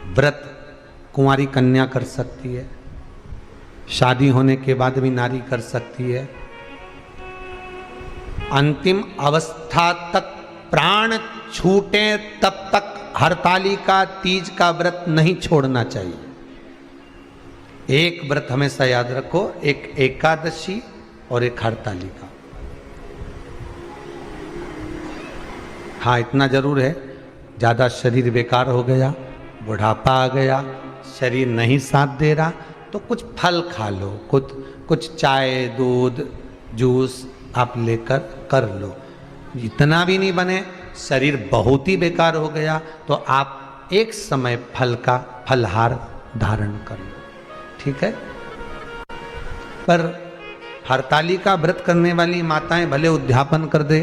व्रत कुंवारी कन्या कर सकती है, शादी होने के बाद भी नारी कर सकती है। अंतिम अवस्था तक प्राण छूटे तब तक हरतालिका तीज का व्रत नहीं छोड़ना चाहिए। एक व्रत हमेशा याद रखो, एक एकादशी और एक हरतालिका। हाँ, इतना जरूर है, ज़्यादा शरीर बेकार हो गया, बुढ़ापा आ गया, शरीर नहीं साथ दे रहा, तो कुछ फल खा लो, कुछ चाय दूध जूस आप लेकर कर लो। इतना भी नहीं बने, शरीर बहुत ही बेकार हो गया, तो आप एक समय फल का फलहार धारण कर लो, ठीक है। पर हरतालिका व्रत करने वाली माताएं भले उद्यापन कर दे,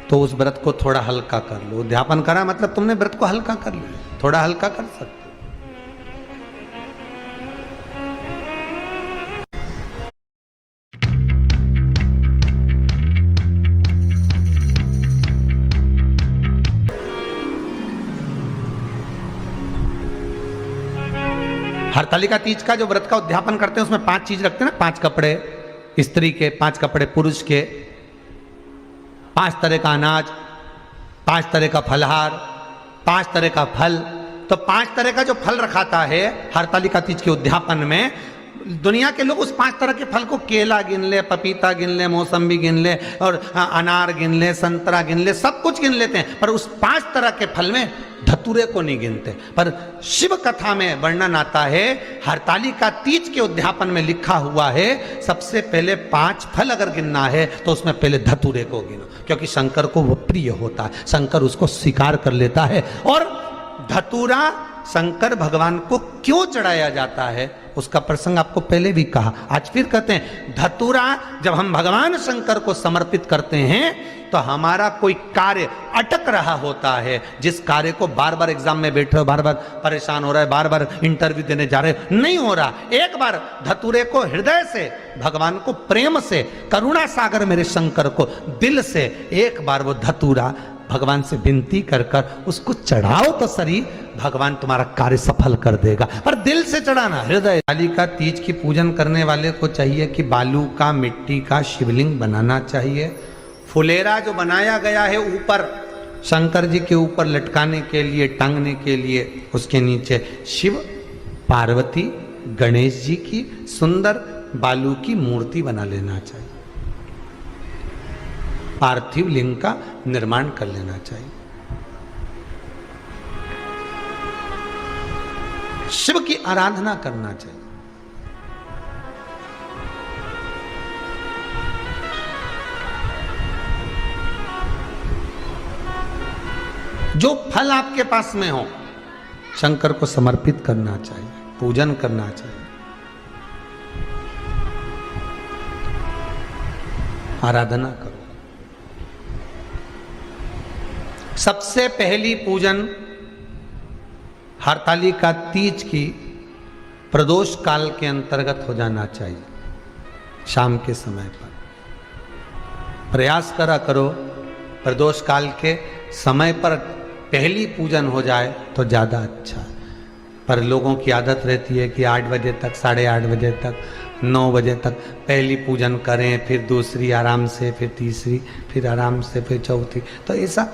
तो उस व्रत को थोड़ा हल्का कर लो। उद्यापन करा मतलब तुमने व्रत को हल्का कर लिया, थोड़ा हल्का कर सकते। हरतालिका तीज का जो व्रत का उद्यापन करते हैं उसमें 5 चीज रखते हैं ना, 5 कपड़े स्त्री के, 5 कपड़े पुरुष के, 5 तरह का अनाज, 5 तरह का फलहार, 5 तरह का फल। तो 5 तरह का जो फल रखाता है हरतालिका तीज के उद्यापन में, दुनिया के लोग उस 5 तरह के फल को केला गिन ले, पपीता गिन ले, मौसम्बी गिन ले, और अनार गिन ले, संतरा गिन ले, सब कुछ गिन लेते हैं, पर उस 5 तरह के फल में धतूरे को नहीं गिनते। पर शिव कथा में वर्णन आता है, हरतालिका तीज के उद्यापन में लिखा हुआ है, सबसे पहले 5 फल अगर गिनना है तो उसमें पहले धतूरे को गिनो, क्योंकि शंकर को वो प्रिय होता है, शंकर उसको स्वीकार कर लेता है। और धतूरा शंकर भगवान को क्यों चढ़ाया जाता है उसका प्रसंग आपको पहले भी कहा, आज फिर कहते हैं। धतूरा जब हम भगवान शंकर को समर्पित करते हैं तो हमारा कोई कार्य अटक रहा होता है, जिस कार्य को बार बार एग्जाम में बैठ रहे हो, बार बार परेशान हो रहा है, बार बार इंटरव्यू देने जा रहे हो, नहीं हो रहा, एक बार धतूरे को हृदय से, भगवान को प्रेम से, करुणा सागर मेरे शंकर को दिल से एक बार वो धतूरा भगवान से विनती कर कर उसको चढ़ाओ तो सही, भगवान तुम्हारा कार्य सफल कर देगा। पर दिल से चढ़ाना, हृदय। हरतालिका तीज की पूजन करने वाले को चाहिए कि बालू का, मिट्टी का शिवलिंग बनाना चाहिए। फुलेरा जो बनाया गया है ऊपर शंकर जी के ऊपर लटकाने के लिए, टांगने के लिए, उसके नीचे शिव पार्वती गणेश जी की सुंदर बालू की मूर्ति बना लेना चाहिए, पार्थिव लिंग का निर्माण कर लेना चाहिए। शिव की आराधना करना चाहिए। जो फल आपके पास में हो शंकर को समर्पित करना चाहिए, पूजन करना चाहिए, आराधना करो। सबसे पहली पूजन हरतालिका तीज की प्रदोष काल के अंतर्गत हो जाना चाहिए, शाम के समय पर। प्रयास करा करो प्रदोष काल के समय पर पहली पूजन हो जाए तो ज़्यादा अच्छा है। पर लोगों की आदत रहती है कि 8 बजे तक, 8:30 बजे तक, 9 बजे तक पहली पूजन करें, फिर दूसरी आराम से, फिर तीसरी, फिर आराम से, फिर चौथी। तो ऐसा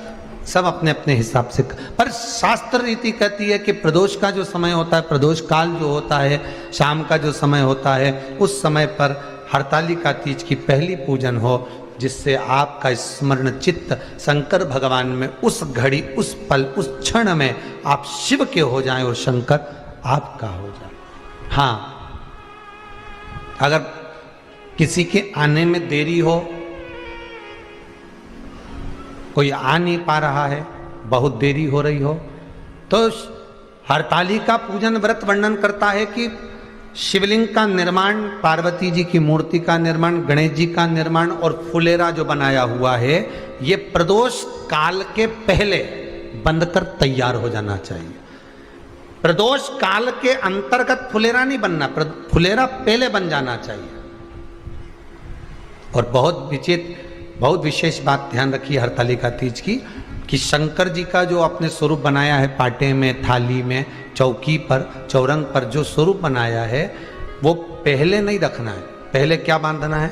सब अपने अपने हिसाब से। पर शास्त्र रीति कहती है कि प्रदोष का जो समय होता है, प्रदोष काल जो होता है, शाम का जो समय होता है, उस समय पर हरतालिका तीज की पहली पूजन हो, जिससे आपका स्मरण चित्त शंकर भगवान में उस घड़ी, उस पल, उस क्षण में आप शिव के हो जाएं और शंकर आपका हो जाए। हाँ, अगर किसी के आने में देरी हो, कोई आ नहीं पा रहा है, बहुत देरी हो रही हो, तो हरतालिका पूजन व्रत वर्णन करता है कि शिवलिंग का निर्माण, पार्वती जी की मूर्ति का निर्माण, गणेश जी का निर्माण और फुलेरा जो बनाया हुआ है, ये प्रदोष काल के पहले बनकर तैयार हो जाना चाहिए। प्रदोष काल के अंतर्गत फुलेरा नहीं बनना, फुलेरा पहले बन जाना चाहिए। और बहुत विशेष बात ध्यान रखिए हरतालिका तीज की, कि शंकर जी का जो आपने स्वरूप बनाया है, पाटे में, थाली में, चौकी पर, चौरंग पर जो स्वरूप बनाया है, वो पहले नहीं रखना है। पहले क्या बांधना है?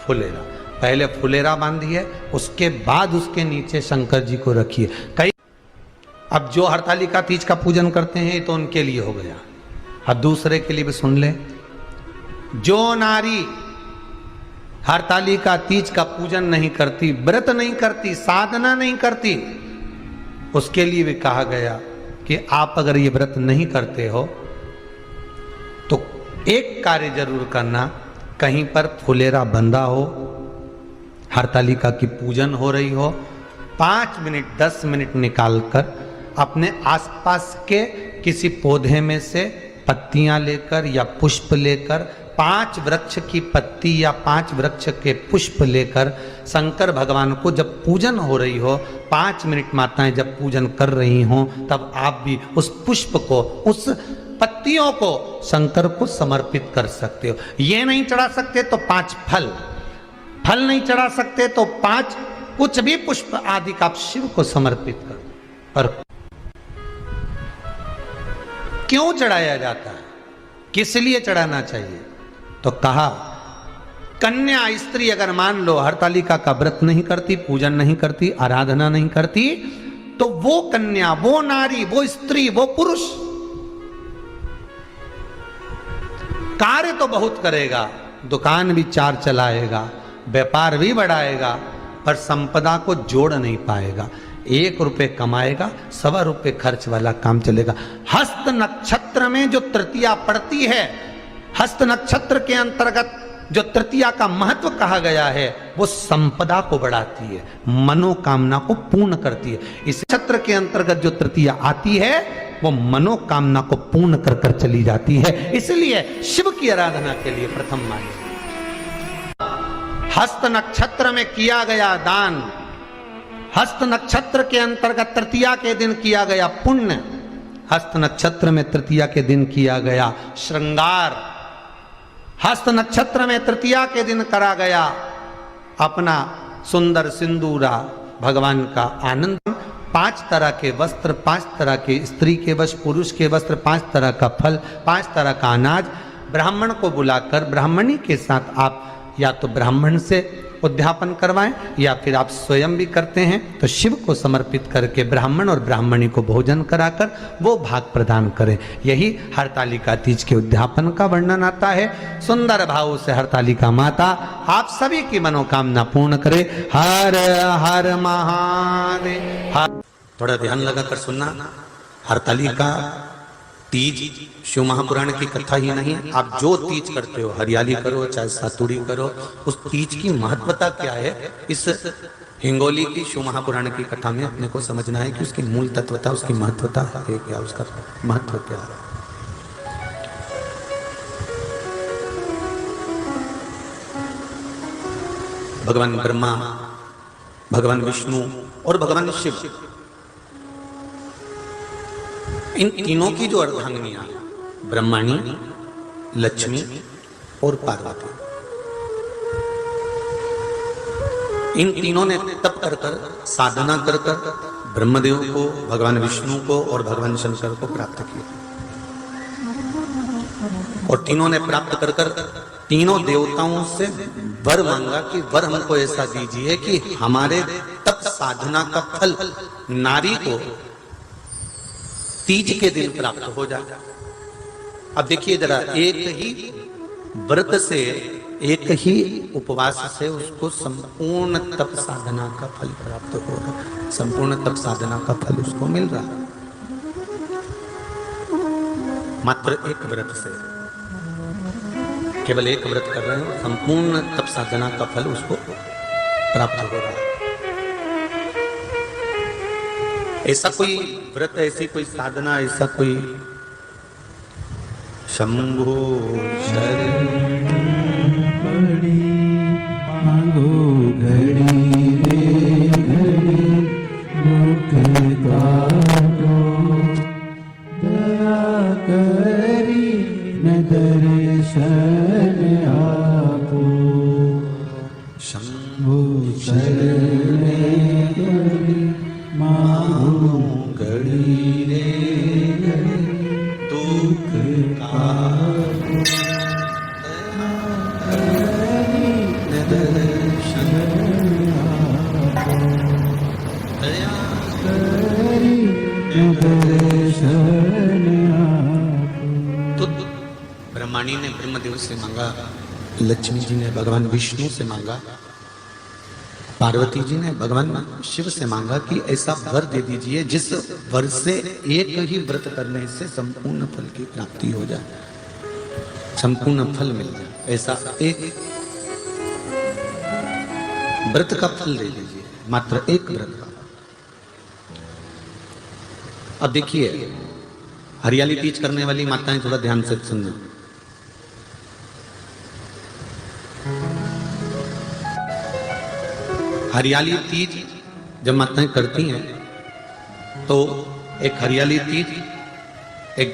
फुलेरा। पहले फुलेरा बांधिए, उसके बाद उसके नीचे शंकर जी को रखिए। कई अब जो हरतालिका तीज का पूजन करते हैं तो उनके लिए हो गया। अब दूसरे के लिए भी सुन ले। जो नारी हरतालिका तीज का पूजन नहीं करती, व्रत नहीं करती, साधना नहीं करती, उसके लिए भी कहा गया कि आप अगर ये व्रत नहीं करते हो तो एक कार्य जरूर करना, कहीं पर फुलेरा बंधा हो, हरतालिका की पूजन हो रही हो, 5 मिनट 10 मिनट निकालकर अपने आसपास के किसी पौधे में से पत्तियां लेकर या पुष्प लेकर, 5 वृक्ष की पत्ती या 5 वृक्ष के पुष्प लेकर शंकर भगवान को जब पूजन हो रही हो, 5 मिनट माताएं जब पूजन कर रही हों, तब आप भी उस पुष्प को, उस पत्तियों को शंकर को समर्पित कर सकते हो। ये नहीं चढ़ा सकते तो 5 फल नहीं चढ़ा सकते तो 5 कुछ भी पुष्प आदि का आप शिव को समर्पित करो। पर क्यों चढ़ाया जाता है, किस लिए चढ़ाना चाहिए? तो कहा कन्या स्त्री अगर मान लो हरतालिका का व्रत नहीं करती, पूजन नहीं करती, आराधना नहीं करती, तो वो कन्या, वो नारी, वो स्त्री, वो पुरुष कार्य तो बहुत करेगा, दुकान भी 4 चलाएगा, व्यापार भी बढ़ाएगा, पर संपदा को जोड़ नहीं पाएगा। 1 रुपए कमाएगा, 1.25 रुपए खर्च वाला काम चलेगा। हस्त नक्षत्र में जो तृतीया पड़ती है, हस्त नक्षत्र के अंतर्गत जो तृतीया का महत्व कहा गया है, वो संपदा को बढ़ाती है, मनोकामना को पूर्ण करती है। इस नक्षत्र के अंतर्गत जो तृतीया आती है, वो मनोकामना को पूर्ण कर कर चली जाती है। इसलिए शिव की आराधना के लिए प्रथम मान्य हस्त नक्षत्र में किया गया दान, हस्त नक्षत्र के अंतर्गत तृतीया के दिन किया गया पुण्य, हस्त नक्षत्र में तृतीया के दिन किया गया श्रृंगार, हस्त नक्षत्र में तृतीया के दिन करा गया अपना सुंदर सिंदूरा, भगवान का आनंद, 5 तरह के वस्त्र, 5 तरह के स्त्री के वस्त्र, पुरुष के वस्त्र, 5 तरह का फल, 5 तरह का अनाज, ब्राह्मण को बुलाकर ब्राह्मणी के साथ आप या तो ब्राह्मण से उद्यापन करवाएं या फिर आप स्वयं भी करते हैं तो शिव को समर्पित करके ब्राह्मण और ब्राह्मणी को भोजन कराकर वो भाग प्रदान करें। यही हरतालिका तीज के उद्यापन का वर्णन आता है। सुंदर भाव से हरतालिका माता आप सभी की मनोकामना पूर्ण करे। हर हर महादेव। थोड़ा ध्यान लगाकर सुनना, हरतालिका तीज शिव महापुराण की कथा ही नहीं है। आप जो तीज करते हो, हरियाली करो चाहे सातुड़ी करो, उस तीज की महत्वता क्या है, इस हिंगोली की शिव महापुराण की कथा में अपने को समझना है कि उसकी मूल तत्वता, उसकी महत्वता है क्या, उसका महत्व क्या है। भगवान ब्रह्मा, भगवान विष्णु और भगवान शिव, इन तीनों की जो अर्धांगिनियां, ब्रह्माणी, लक्ष्मी और पार्वती, इन तीनों ने तप कर कर, साधना कर कर ब्रह्मदेव को, भगवान विष्णु को और भगवान शंकर को प्राप्त किया। और तीनों ने प्राप्त कर कर तीनों देवताओं से वर मांगा कि वर हमको ऐसा दीजिए कि हमारे तप साधना का फल नारी को तीज के दिन प्राप्त हो जाए। अब देखिए जरा, एक ही व्रत से, एक ही उपवास से उसको संपूर्ण तप साधना का फल प्राप्त हो रहा है, संपूर्ण तप साधना का फल उसको मिल रहा है। मात्र एक व्रत से, केवल एक व्रत कर रहे हैं, संपूर्ण तप साधना का फल उसको प्राप्त हो रहा है। ऐसा कोई व्रत, ऐसी कोई साधना, ऐसा कोई शंभो शरण पड़ी मांगो घड़ी रे घड़ी मुख द्वारो, दया करी न दर्शन आपो, शंभो शरण दर्शन आपको। तो ब्रह्माणी ने ब्रह्मदेव से मांगा, लक्ष्मी जी ने भगवान विष्णु से मांगा, पार्वती जी ने भगवान शिव से मांगा कि ऐसा वर दे दीजिए जिस वर से एक ही व्रत करने से संपूर्ण फल की प्राप्ति हो जाए, संपूर्ण फल मिल जाए। ऐसा एक व्रत का फल दे दीजिए, मात्र एक व्रत का। अब देखिए, हरियाली तीज करने वाली माताएं थोड़ा ध्यान से सुनना। हरियाली तीज जब माताएं करती हैं तो एक हरियाली तीज, एक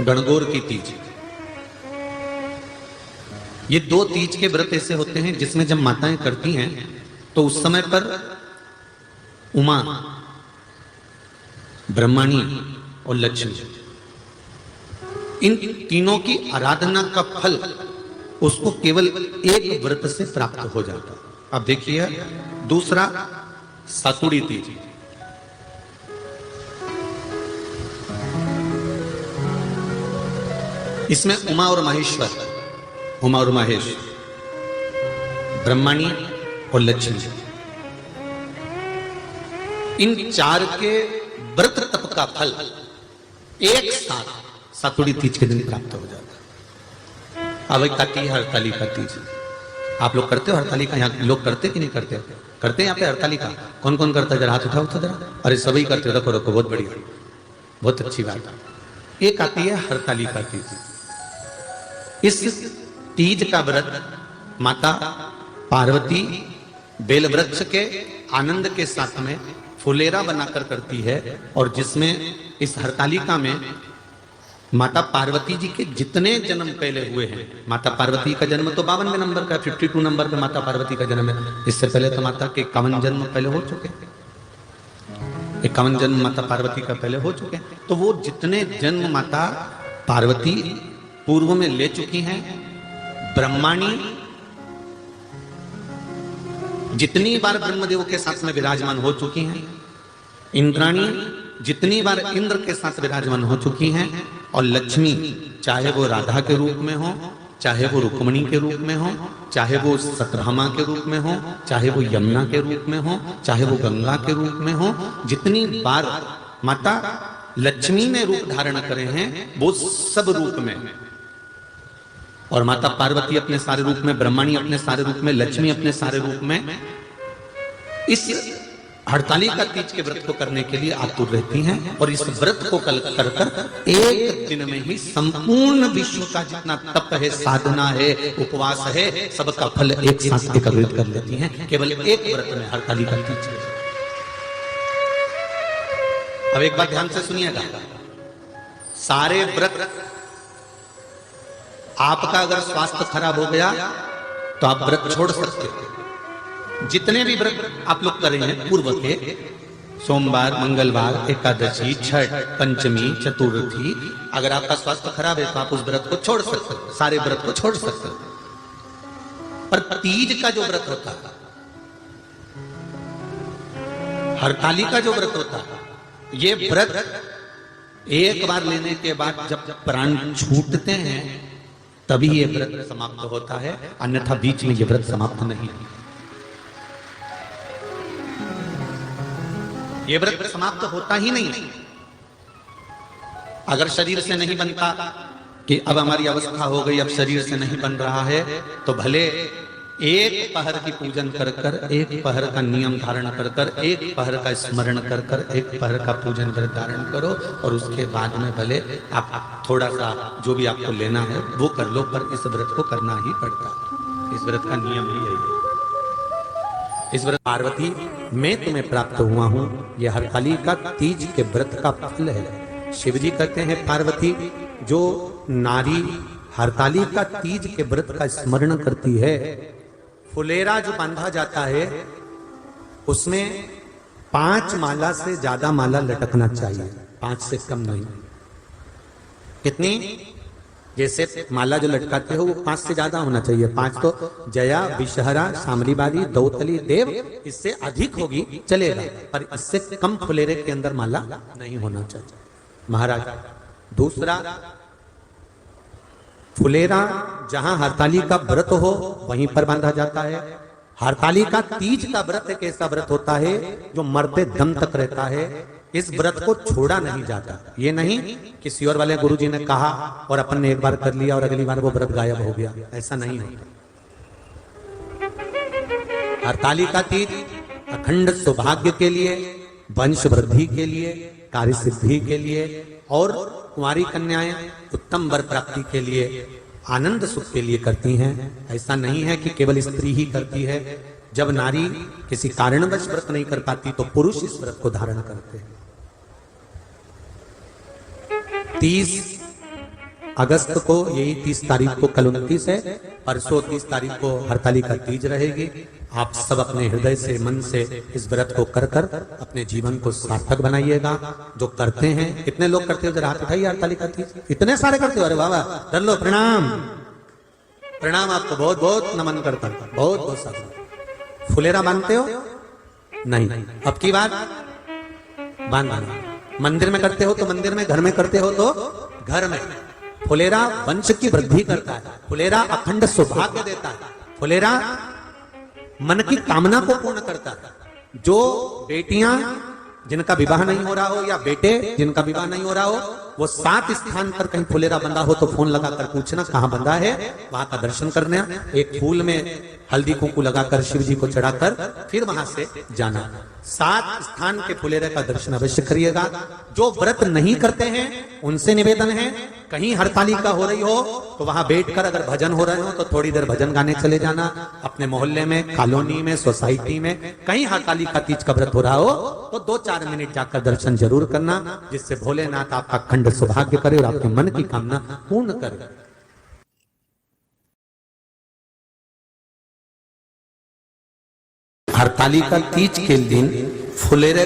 गणगौर की तीज, ये दो तीज के व्रत ऐसे होते हैं जिसमें जब माताएं करती हैं तो उस समय पर उमा, ब्रह्मणी और लक्ष्मी, इन तीनों की आराधना का फल उसको केवल एक व्रत से प्राप्त हो जाता है। अब देखिए दूसरा सातुड़ी तीज। इसमें उमा और महेश्वर, उमा और महेश, ब्रह्मणी और लक्ष्मी, इन चार के व्रत तप का फल एक साथ सातुड़ी तीज के दिन प्राप्त हो जाता है। अब एक आती है हरतालिका तीज। आप लोग करते हो हरतालिका? यहाँ लोग करते कि नहीं करते? करते हैं यहाँ पे हरतालिका? कौन कौन करता है? जरा हाथ उठाओ तो जरा। अरे सभी करते हो, रखो रखो, बहुत बढ़िया, बहुत अच्छी बात है। एक आती है हरतालिका तीज। इस तीज का व्रत माता पार्वती बेल वृक्ष के आनंद के साथ में फुलेरा बनाकर करती है, और जिसमें इस हरतालिका में माता पार्वती जी के जितने जन्म पहले हुए हैं, माता पार्वती का जन्म तो 52वें नंबर का, 52 नंबर पे माता पार्वती का जन्म है। इससे पहले तो माता के 51 जन्म पहले हो चुके, 51 जन्म माता पार्वती का पहले हो चुके। तो वो जितने जन्म माता पार्वती पूर्व में ले चुकी हैं, ब्रह्माणी जितनी बार ब्रह्मदेव के साथ में विराजमान हो चुकी हैं, इंद्राणी जितनी बार इंद्र के साथ विराजमान हो चुकी हैं, और लक्ष्मी चाहे वो राधा के रूप में हो, चाहे वो रुक्मणी के रूप में हो, चाहे वो सतरहमा के रूप में हो, चाहे वो यमुना के रूप में हो, चाहे वो गंगा के रूप में हो, जितनी बार माता लक्ष्मी ने रूप धारण करे हैं वो सब रूप में, और माता पार्वती अपने सारे रूप में, ब्रह्मणी अपने सारे रूप में, लक्ष्मी अपने सारे रूप में इस हरतालिका तीज के व्रत को करने के लिए आतुर रहती हैं। और इस व्रत को कर एक दिन में ही संपूर्ण विश्व का जितना तप है, साधना है, उपवास है, सबका फल एक साथ एकत्रित कर लेती हैं केवल एक व्रत में, हरतालिका तीज। अब एक बात ध्यान से सुनिएगा, सारे व्रत, आपका अगर स्वास्थ्य खराब हो गया तो आप व्रत छोड़ सकते हो। जितने भी व्रत आप लोग कर रहे हैं पूर्व के, सोमवार, मंगलवार, एकादशी, छठ, पंचमी, चतुर्थी, अगर आपका स्वास्थ्य खराब है तो आप उस व्रत को छोड़ सकते हो, सारे व्रत को छोड़ सकते हो। पर तीज का जो व्रत होता है, हरतालिका जो व्रत होता है, ये व्रत एक बार लेने के बाद जब प्राण छूटते हैं तभी ये व्रत समाप्त होता है, अन्यथा बीच में ये व्रत समाप्त नहीं है। ये व्रत समाप्त होता ही नहीं। अगर शरीर से नहीं बनता कि अब हमारी अवस्था हो गई, अब शरीर से नहीं बन रहा है, तो भले एक पहर की पूजन कर कर, एक पहर का नियम धारण कर कर, एक पहर का स्मरण कर कर, एक पहर का पूजन व्रत धारण करो, और उसके बाद में भले आप थोड़ा सा जो भी आपको लेना है वो कर लो, पर इस व्रत को करना ही पड़ता है। इस व्रत का नियम ही यही है। इस व्रत पार्वती मैं तुम्हें प्राप्त हुआ हूं, यह हरतालिका तीज के व्रत का फल है। शिव जी कहते हैं पार्वती, जो नारी हरतालिका तीज के व्रत का स्मरण करती है, फुलेरा जो बांधा जाता है उसमें 5 माला से ज्यादा माला लटकना चाहिए, 5 से कम नहीं। कितनी? जैसे माला जो लटकाते हो वो 5 से ज्यादा होना चाहिए। 5 तो जया, विषहरा, शामलीबारी, दौतली, देव, इससे अधिक होगी चलेगा, पर इससे कम फुलेरे के अंदर माला नहीं होना चाहिए महाराज। दूसरा, फुलेरा जहां हरताली का व्रत हो वहीं पर बांधा जाता है। हरताली का तीज का व्रत एक ऐसा व्रत होता है जो मरते दम तक रहता है। इस व्रत को छोड़ा नहीं जाता। ये नहीं किसी और वाले गुरुजी ने कहा और अपन ने एक बार कर लिया और अगली बार वो व्रत गायब हो गया, ऐसा नहीं होता। हरताली का तीज अखंड सौभाग्य के लिए, वंश वृद्धि के लिए, कार्य सिद्धि के लिए और कुंवारी कन्याएं उत्तम वर प्राप्ति के लिए, आनंद सुख के लिए करती हैं। ऐसा नहीं है कि केवल स्त्री ही करती है। जब नारी किसी कारणवश व्रत नहीं कर पाती तो पुरुष इस व्रत को धारण करते हैं। 30 अगस्त को, यही 30 तारीख को, कल 29 है, परसों 30 तारीख को हरताली का तीज रहेगी। आप सब अपने हृदय से, मन से इस व्रत को कर कर अपने जीवन को सार्थक बनाइएगा। जो करते हैं, कितने लोग करते हो, जरा हाथ उठाइए। हरताली का तीज इतने सारे करते हो, अरे वाह, कर लो, प्रणाम प्रणाम, आपको बहुत बहुत नमन करता हूं, बहुत बहुत सारा। फुलेरा बांधते हो? नहीं, अब की बात बांधना। मंदिर में करते हो तो मंदिर में, घर में करते हो तो घर में। फुलेरा वंश की वृद्धि करता है, फुलेरा अखंड सौभाग्य देता है, फुलेरा मन की कामना को पूर्ण करता है। जो बेटियां जिनका विवाह नहीं हो रहा हो या बेटे जिनका विवाह नहीं हो रहा हो, वो 7 स्थान पर कहीं फुलेरा बंधा हो तो फोन लगाकर पूछना कहां बंधा है, वहां का दर्शन करना। एक फूल में हल्दी कुंकू लगाकर शिव जी को चढ़ाकर फिर वहां से जाना। 7 स्थान के फुलेरे का दर्शन अवश्य करिएगा। जो व्रत नहीं करते हैं उनसे निवेदन है, कहीं हरताली का हो रही हो तो वहां बैठकर अगर भजन हो रहे हो तो थोड़ी देर भजन गाने चले जाना। अपने मोहल्ले में, कॉलोनी में, सोसाइटी में कहीं हरताली का तीज का व्रत हो रहा हो तो 2-4 मिनट जाकर दर्शन जरूर करना, जिससे भोलेनाथ आपका अखंड सौभाग्य करे और आपके मन की कामना पूर्ण करे। हरताली का तीज के दिन फुलेरे